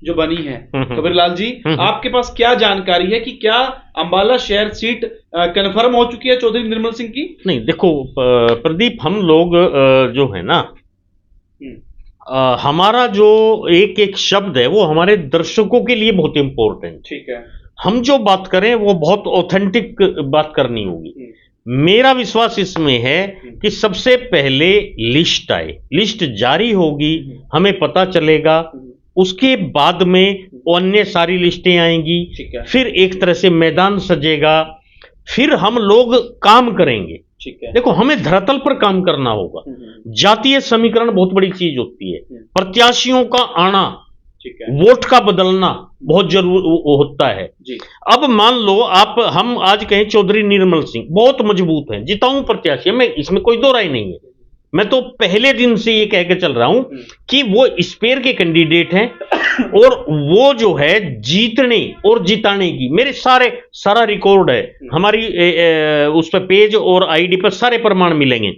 जो बनी है। कबीरलाल जी, आपके पास क्या जानकारी है कि क्या अंबाला शहर सीट कंफर्म हो चुकी है चौधरी निर्मल सिंह की? नहीं, देखो प्रदीप, हम लोग जो है ना, हमारा जो एक एक शब्द है वो हमारे दर्शकों के लिए बहुत इंपॉर्टेंट। ठीक है। हम जो बात करें वो बहुत ऑथेंटिक बात करनी होगी। मेरा विश्वास इसमें है कि सबसे पहले लिस्ट आए, लिस्ट जारी होगी, हमें पता चलेगा, उसके बाद में अन्य सारी लिस्टें आएंगी, फिर एक तरह से मैदान सजेगा, फिर हम लोग काम करेंगे। ठीक है। देखो, हमें धरातल पर काम करना होगा। जातीय समीकरण बहुत बड़ी चीज होती है, प्रत्याशियों का आना, वोट का बदलना बहुत जरूरी होता है जी। अब मान लो हम आज कहें चौधरी निर्मल सिंह बहुत मजबूत हैं, जिताऊं प्रत्याशी, मैं इसमें कोई दो राय नहीं है। मैं तो पहले दिन से ये कह के चल रहा हूं कि वो स्पेयर के कैंडिडेट हैं और वो जो है जीतने और जिताने की मेरे सारा रिकॉर्ड है हमारी उस पर पेज और आईडी पर सारे प्रमाण मिलेंगे,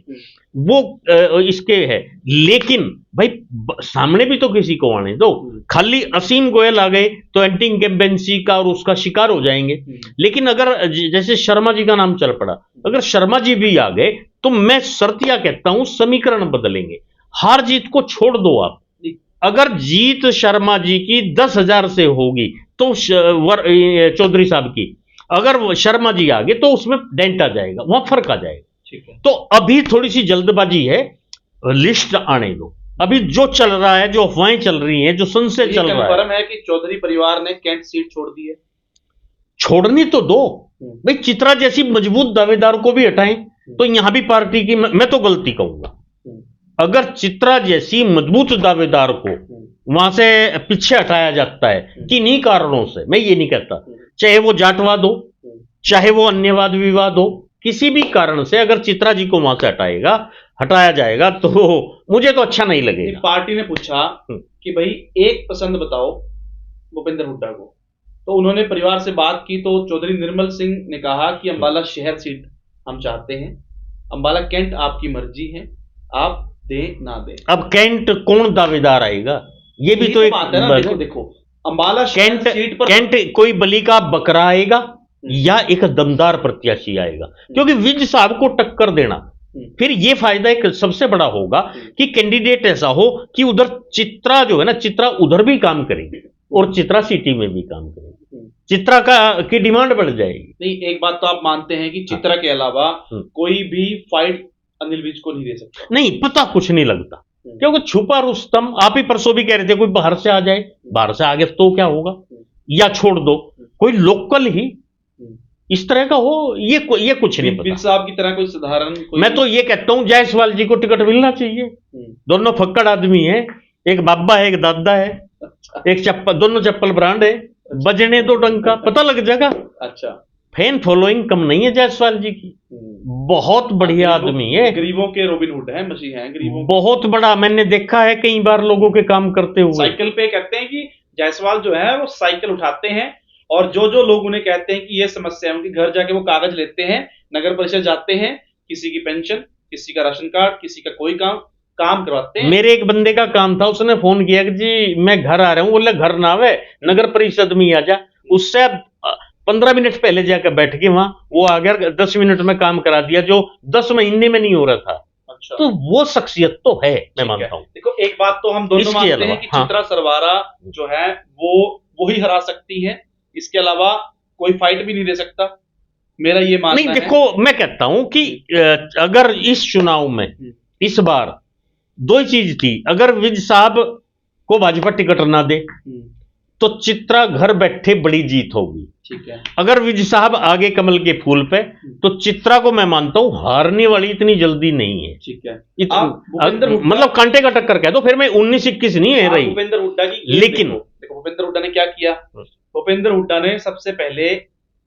वो इसके है। लेकिन भाई सामने भी तो किसी को आने दो, खाली असीम गोयल आ गए तो एंटी इंकम्बेंसी का और उसका शिकार हो जाएंगे। लेकिन अगर जैसे शर्मा जी का नाम चल पड़ा, अगर शर्मा जी भी आ गए तो मैं शर्तिया कहता हूं समीकरण बदलेंगे। हार जीत को छोड़ दो आप, अगर जीत शर्मा जी की 10,000 से होगी तो चौधरी साहब की, अगर शर्मा जी आ गए तो उसमें डेंट आ जाएगा, वहां फर्क आ जाएगा। तो अभी थोड़ी सी जल्दबाजी है, लिस्ट आने दो। अभी जो चल रहा है, जो अफवाहें चल रही हैं, जो संशय चल रहा है कि चौधरी परिवार ने कैंट सीट छोड़ दी है। छोड़नी तो दो भाई, चित्रा जैसी मजबूत दावेदार को भी हटाएं तो यहां भी पार्टी की मैं तो गलती कहूंगा। अगर चित्रा जैसी मजबूत दावेदार को वहां से पीछे हटाया जाता है किन्हीं कारणों से, मैं ये नहीं कहता चाहे वो जाटवाद हो, चाहे वो अन्यवाद विवाद हो, किसी भी कारण से अगर चित्रा जी को वहां से हटाया जाएगा तो मुझे तो अच्छा नहीं लगेगा। पार्टी ने पूछा कि भाई एक पसंद बताओ भूपेंद्र हुड्डा को, तो उन्होंने परिवार से बात की तो चौधरी निर्मल सिंह ने कहा कि अंबाला शहर सीट हम चाहते हैं, अंबाला कैंट आपकी मर्जी है, आप दे ना दे। अब कैंट कौन दावेदार आएगा, ये भी तो एक बात है ना। देखो अंबाला कैंट सीट पर कैंट कोई बलि का बकरा आएगा या एक दमदार प्रत्याशी आएगा, क्योंकि विज साहब को टक्कर देना फिर ये फायदा एक सबसे बड़ा होगा कि कैंडिडेट ऐसा हो कि उधर चित्रा जो है ना, चित्रा उधर भी काम करेगी और चित्रा सिटी में भी काम करेगी, चित्रा की डिमांड बढ़ जाएगी। नहीं, एक बात तो आप मानते हैं कि चित्रा के अलावा कोई भी फाइट अनिल विज को नहीं दे सकता? नहीं, पता कुछ नहीं लगता, क्योंकि छुपा रुस्तम, आप ही परसों भी कह रहे थे कोई बाहर से आ जाए, बाहर से आगे तो क्या होगा, या छोड़ दो कोई लोकल ही इस तरह का हो, ये कुछ नहीं पता। साहब की तरह कोई साधारण मैं तो ये कहता हूं जायसवाल जी को टिकट मिलना चाहिए। दोनों फक्कड़ आदमी है, एक बाबा है, एक दादा है, एक चप्पल, दोनों चप्पल ब्रांड है, बजने दो डंका, पता लग जाएगा। अच्छा, फैन फॉलोइंग कम नहीं है जायसवाल जी की, बहुत बढ़िया आदमी है, गरीबों के रॉबिन हुड है, मसीह है गरीबों, बहुत बड़ा, मैंने देखा है कई बार लोगों के काम करते हुए। साइकिल पे कहते हैं कि जायसवाल जो है वो साइकिल उठाते हैं और जो लोग उन्हें कहते हैं कि ये समस्या है, उनके घर जाके वो कागज लेते हैं, नगर परिषद जाते हैं, किसी की पेंशन, किसी का राशन कार्ड, किसी का कोई काम करवाते हैं। मेरे एक बंदे का काम था, उसने फोन किया कि जी मैं घर आ रहा हूं, बोले घर ना आवे, नगर परिषद में आ जा। उससे 15 मिनट पहले जाकर बैठ के वहां वो आ गया, 10 मिनट में काम करा दिया, जो 10 महीने में नहीं हो रहा था। अच्छा। तो वो शख्सियत तो है, मैं मानता हूं। देखो, एक बात तो हम दोनों मानते हैं कि चित्रा सरवारा जो है वो ही हरा सकती है, इसके अलावा कोई फाइट भी नहीं दे सकता, मेरा ये मानना है। नहीं, देखो मैं कहता हूं कि अगर इस चुनाव में इस बार दो ही चीज थी, अगर विज साहब को भाजपा टिकट ना दे तो चित्रा घर बैठे बड़ी जीत होगी। ठीक है। अगर विज साहब आगे कमल के फूल पे तो चित्रा को मैं मानता हूं हारने वाली इतनी जल्दी नहीं है। ठीक है। मतलब कांटे का टक्कर कह दो, फिर मैं 19-21 नहीं है रही भूपेंद्र हुड्डा की। लेकिन देखो भूपेंद्र हुड्डा ने क्या किया, भूपेंद्र हुड्डा ने सबसे पहले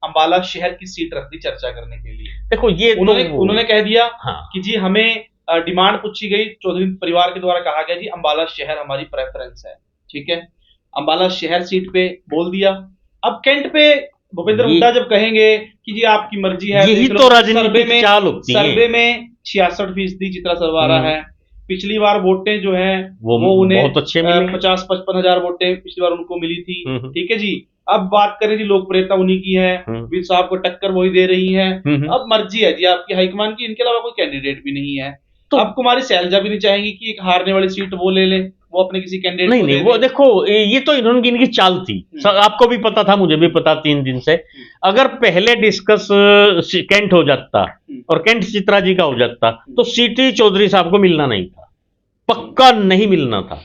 अंबाला शहर की सीट रख दी चर्चा करने के लिए। देखो ये उन्होंने कह दिया कि जी हमें डिमांड पूछी गई, चौधरी परिवार के द्वारा कहा गया जी अंबाला शहर हमारी प्रेफरेंस है। ठीक है, अंबाला शहर सीट पे बोल दिया। अब कैंट पे भूपेंद्र हुड्डा जब कहेंगे कि जी आपकी मर्जी है, यही तो राजनीति चाल होती है। सर्वे में 66% चित्रा सरवारा है, पिछली बार वोटें जो है वो उन्हें बहुत अच्छे मिले, 50-55 हजार वोटें पिछली बार उनको मिली थी। ठीक है जी, अब बात करें जी लोकप्रियता उन्हीं की है, विज साहब को टक्कर वही दे रही है। अब मर्जी है जी आपकी हाईकमान की, इनके अलावा कोई कैंडिडेट भी नहीं है। तो अब कुमारी सैलजा भी नहीं चाहेंगी कि एक हारने वाली सीट वो ले लें, वो अपने किसी कैंडिडेट को नहीं, वो देखो ये तो इन्होंने इनकी चाल थी, आपको भी पता था, मुझे भी पता 3 दिन से। अगर पहले डिस्कस कैंट हो जाता और कैंट चित्रा जी का हो जाता तो सीटी चौधरी साहब को मिलना नहीं था, पक्का नहीं मिलना था।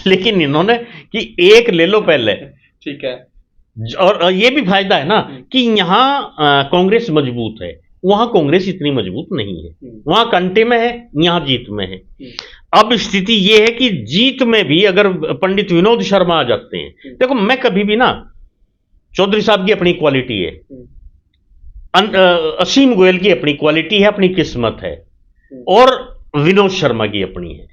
लेकिन इन्होंने कि एक ले लो पहले, ठीक है। और ये भी फायदा है ना कि यहाँ कांग्रेस मजबूत है, वहां कांग्रेस इतनी मजबूत नहीं है, वहां कंटे में है, यहां जीत में है। अब स्थिति यह है कि जीत में भी अगर पंडित विनोद शर्मा आ जाते हैं, देखो मैं कभी भी ना, चौधरी साहब की अपनी क्वालिटी है, असीम गोयल की अपनी क्वालिटी है, अपनी किस्मत है, और विनोद शर्मा की अपनी है।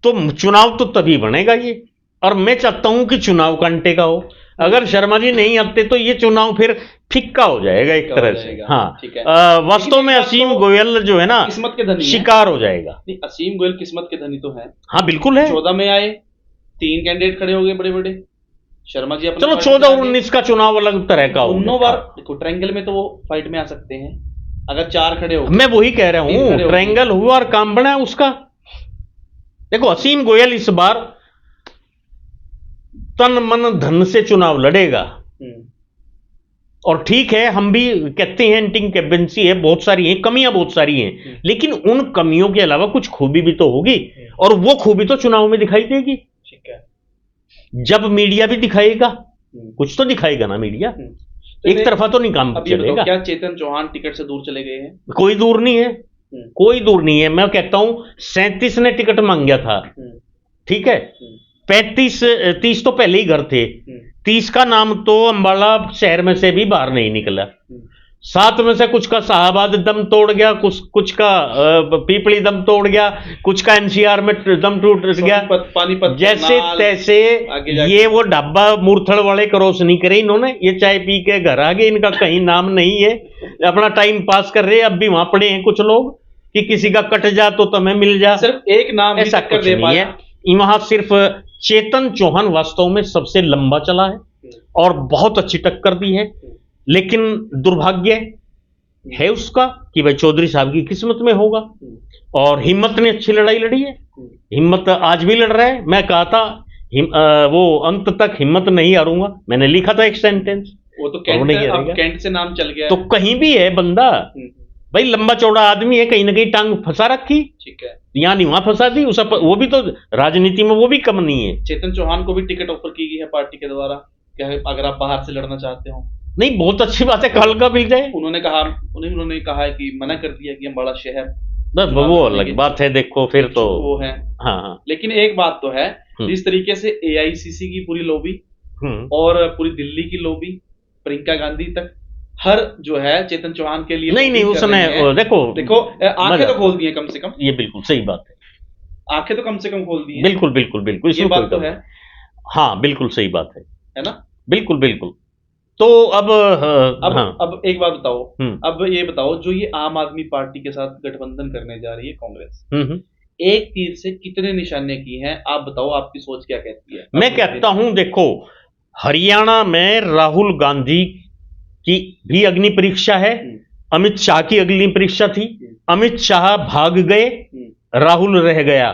तो चुनाव तो तभी बनेगा ये, और मैं चाहता हूं कि चुनाव कंटे का हो। अगर शर्मा जी नहीं आते तो ये चुनाव फिर फिक्का हो जाएगा एक तरह से। हाँ, वास्तव में असीम गोयल जो है ना किस्मत के धनी शिकार हो जाएगा। नहीं, असीम गोयल किस्मत के धनी तो है। हाँ बिल्कुल है। 14 में आए, 3 कैंडिडेट खड़े हो गए बड़े बड़े, शर्मा जी चलो 14 और 19 का चुनाव अलग तरह का हो, दोनों बार देखो ट्रायंगल में तो वो फाइट में आ सकते हैं अगर 4 खड़े हो। मैं वही कह रहा हूं, ट्रायंगल हुआ और काम बना उसका। देखो असीम गोयल इस बार तन मन धन से चुनाव लड़ेगा, और ठीक है हम भी कहते हैं एंटी इंकम्बेंसी है, बहुत सारी है, कमियां बहुत सारी हैं, लेकिन उन कमियों के अलावा कुछ खूबी भी तो होगी, और वो खूबी तो चुनाव में दिखाई देगी। ठीक है, जब मीडिया भी दिखाएगा, कुछ तो दिखाएगा ना मीडिया, तो एक तरफा तो नहीं काम चलेगा। क्या चेतन चौहान टिकट से दूर चले गए हैं? कोई दूर नहीं है, कोई दूर नहीं है। मैं कहता हूं 37 ने टिकट मांगा था, ठीक है, 30 तो पहले ही घर थे, 30 का नाम तो अंबाला शहर में से भी बाहर नहीं निकला। 7 में से कुछ का शाहबाद दम तोड़ गया, कुछ का पीपली दम तोड़ गया, कुछ का एनसीआर में दम टूट गया, पानीपत जैसे तैसे। ये वो ढाबा मूर्थल वाले क्रॉस नहीं करे इन्होंने, ये चाय पी के घर आ गए, इनका कहीं नाम नहीं है, अपना टाइम पास कर रहे। अब भी वहां पड़े हैं कुछ लोग कि किसी का कट जा तो तुम्हें मिल जा, सिर्फ एक नाम ऐसा कुछ नहीं है। वहां सिर्फ चेतन चौहान वास्तव में सबसे लंबा चला है और बहुत अच्छी टक्कर दी है, लेकिन दुर्भाग्य है उसका कि भाई चौधरी साहब की किस्मत में होगा। और हिम्मत ने अच्छी लड़ाई लड़ी है, हिम्मत आज भी लड़ रहा है। मैं कहा था वो अंत तक हिम्मत नहीं हारूंगा, मैंने लिखा था एक सेंटेंस, वो तो कैंट से नाम चल गया, तो कहीं भी है बंदा भाई, लंबा चौड़ा आदमी है, कहीं ना कहीं टांग फंसा रखी, ठीक है, यहाँ नहीं वहां फंसा दी उस, वो भी तो राजनीति में वो भी कम नहीं है। चेतन चौहान को भी टिकट ऑफर की गई है पार्टी के द्वारा, क्या है, अगर आप बाहर से लड़ना चाहते हो। नहीं, बहुत अच्छी बात है, कल का मिल जाए। उन्होंने कहा है कि मना कर दिया कि हम बड़ा शहर, वो अलग बात है, देखो फिर तो वो है। हाँ, लेकिन एक बात तो है, जिस तरीके से एआईसीसी की पूरी लॉबी और पूरी दिल्ली की लॉबी, प्रियंका गांधी तक, हर जो है चेतन चौहान के लिए नहीं उसने देखो आंखें तो खोल दी है कम से कम, ये बिल्कुल सही बात है, आंखें तो कम से कम खोल दी है। बिल्कुल ये बात तो है। हाँ बिल्कुल सही बात है ना, बिल्कुल। तो अब अब एक बात बताओ, अब ये बताओ, जो ये आम आदमी पार्टी के साथ गठबंधन करने जा रही है कांग्रेस, एक तीर से कितने निशाने की हैं, आप बताओ, आपकी सोच क्या कहती है? मैं कहता हूं देखो, हरियाणा में राहुल गांधी की भी अग्नि परीक्षा है, अमित शाह की अग्नि परीक्षा थी, अमित शाह भाग गए, राहुल रह गया।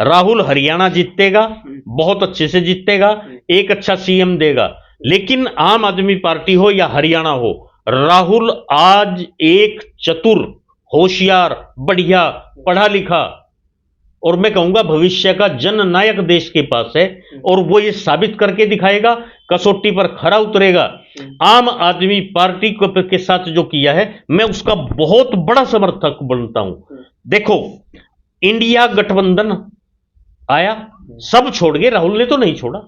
राहुल हरियाणा जीतेगा, बहुत अच्छे से जीतेगा, एक अच्छा सीएम देगा। लेकिन आम आदमी पार्टी हो या हरियाणा हो, राहुल आज एक चतुर, होशियार, बढ़िया, पढ़ा लिखा, और मैं कहूंगा भविष्य का जननायक देश के पास है, और वो ये साबित करके दिखाएगा, कसौटी पर खरा उतरेगा। आम आदमी पार्टी के साथ जो किया है, मैं उसका बहुत बड़ा समर्थक बनता हूं। देखो इंडिया गठबंधन आया, सब छोड़ गए, राहुल ने तो नहीं छोड़ा,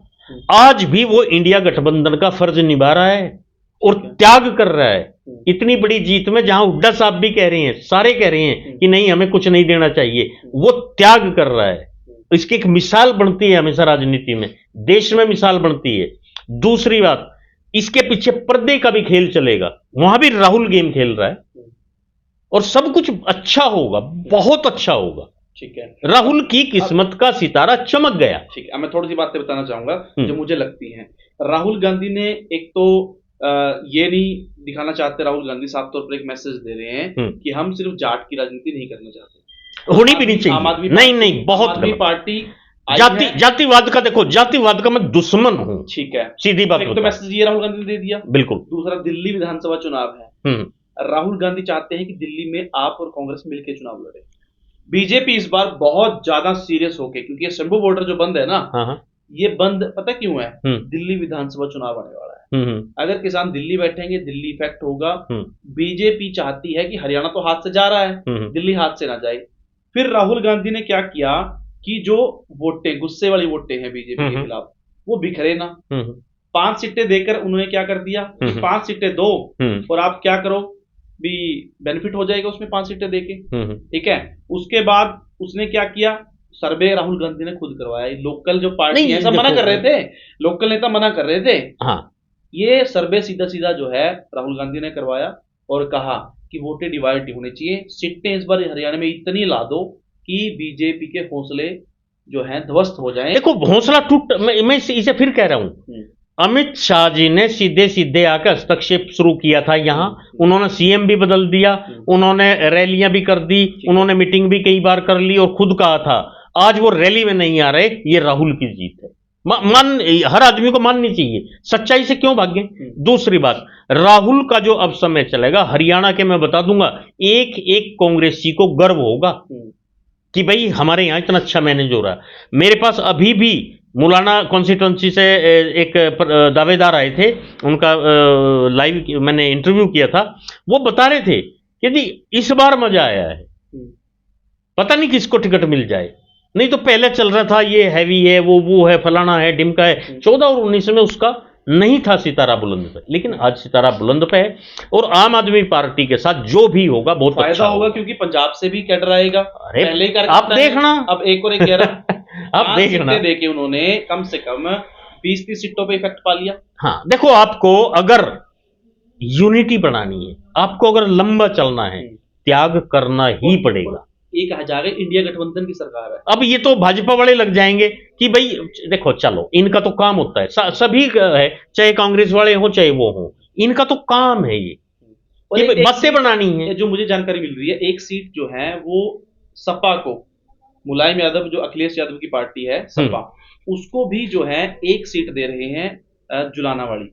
आज भी वो इंडिया गठबंधन का फर्ज निभा रहा है और त्याग कर रहा है। इतनी बड़ी जीत में, जहां हुड्डा साहब भी कह रहे हैं, सारे कह रहे हैं कि नहीं हमें कुछ नहीं देना चाहिए, वो त्याग कर रहा है। इसकी एक मिसाल बनती है हमेशा राजनीति में, देश में मिसाल बनती है। दूसरी बात, इसके पीछे पर्दे का भी खेल चलेगा, वहां भी राहुल गेम खेल रहा है, और सब कुछ अच्छा होगा, बहुत अच्छा होगा। ठीक है, राहुल की किस्मत का सितारा चमक गया। ठीक है, मैं थोड़ी सी बातें बताना चाहूंगा जो मुझे लगती हैं। राहुल गांधी ने एक तो ये नहीं दिखाना चाहते, राहुल गांधी साफ तौर पर एक मैसेज दे रहे हैं कि हम सिर्फ जाट की राजनीति नहीं करना चाहते, होनी भी नहीं चाहिए। नहीं, बहुत आदमी पार्टी जातिवाद का, देखो जातिवाद का मैं दुश्मन हूं। ठीक है, सीधी बात। एक तो मैसेज ये राहुल गांधी ने दे दिया। बिल्कुल। दूसरा, दिल्ली विधानसभा चुनाव है, राहुल गांधी चाहते हैं कि दिल्ली में आप और कांग्रेस मिलकर चुनाव लड़े। बीजेपी इस बार बहुत ज्यादा सीरियस होके, क्योंकि ये शंभू बॉर्डर जो बंद है ना, ये बंद पता क्यों है? दिल्ली विधानसभा चुनाव आने वाला है। अगर किसान दिल्ली बैठेंगे, दिल्ली इफेक्ट होगा। बीजेपी चाहती है कि हरियाणा तो हाथ से जा रहा है, दिल्ली हाथ से ना जाए। फिर राहुल गांधी ने क्या किया कि जो वोटें, गुस्से वाली वोटें हैं बीजेपी के खिलाफ, वो बिखरे ना। 5 सीटें देकर उन्होंने क्या कर दिया, 5 सीटें दो और आप क्या करो भी, बेनिफिट हो जाएगा उसमें 5 सीटें देके। ठीक है, उसके बाद उसने क्या किया, सर्वे राहुल गांधी ने खुद करवाया। लोकल जो पार्टी है सब मना कर रहे थे, लोकल नेता मना कर रहे थे। ये सर्वे सीधा सीधा जो है राहुल गांधी ने करवाया और कहा कि वोटें डिवाइड होनी चाहिए, सीटें इस बार हरियाणा में इतनी ला दो कि बीजेपी के हौसले जो हैं ध्वस्त हो जाएं। देखो हौसला टूट, मैं इसे फिर कह रहा हूं, अमित शाह जी ने सीधे सीधे आकर हस्तक्षेप शुरू किया था यहां। उन्होंने सीएम भी बदल दिया, उन्होंने रैलियां भी कर दी, उन्होंने मीटिंग भी कई बार कर ली और खुद कहा था आज वो रैली में नहीं आ रहे, ये राहुल की जीत है। हर आदमी को माननी चाहिए, सच्चाई से क्यों भागे। दूसरी बात, राहुल का जो अब समय चलेगा हरियाणा के, मैं बता दूंगा, एक एक कांग्रेसी को गर्व होगा कि भाई हमारे यहां इतना अच्छा मैनेज हो रहा है। मेरे पास अभी भी मुलाना कॉन्स्टिट्यूंसी से एक दावेदार आए थे, उनका लाइव मैंने इंटरव्यू किया था। वो बता रहे थे कि जी इस बार मजा आया है, पता नहीं किसको टिकट मिल जाए। नहीं तो पहले चल रहा था ये हैवी है, वो है, फलाना है, डिमका है। 14 और 19 में उसका नहीं था सितारा बुलंद पे, लेकिन आज सितारा बुलंद पे है और आम आदमी पार्टी के साथ जो भी होगा बहुत फायदा अच्छा होगा, क्योंकि पंजाब से भी कैडर आएगा। अरे पहले आप देखना, अब एक और एक 11 आप देखना देके उन्होंने कम से कम 20-30 सीटों पे इफेक्ट पा लिया। हाँ देखो, आपको अगर यूनिटी बनानी है, आपको अगर लंबा चलना है, त्याग करना ही पड़ेगा। एक हजार इंडिया गठबंधन की सरकार है। अब ये तो भाजपा वाले लग जाएंगे कि भाई देखो चलो, इनका तो काम होता है, सभी है, चाहे कांग्रेस वाले हो चाहे वो हो, इनका तो काम है ये मतें बनानी है। जो मुझे जानकारी मिल रही है, एक सीट जो है वो सपा को, मुलायम यादव जो अखिलेश यादव की पार्टी है सपा, उसको भी जो है एक सीट दे रहे हैं जुलाना वाली।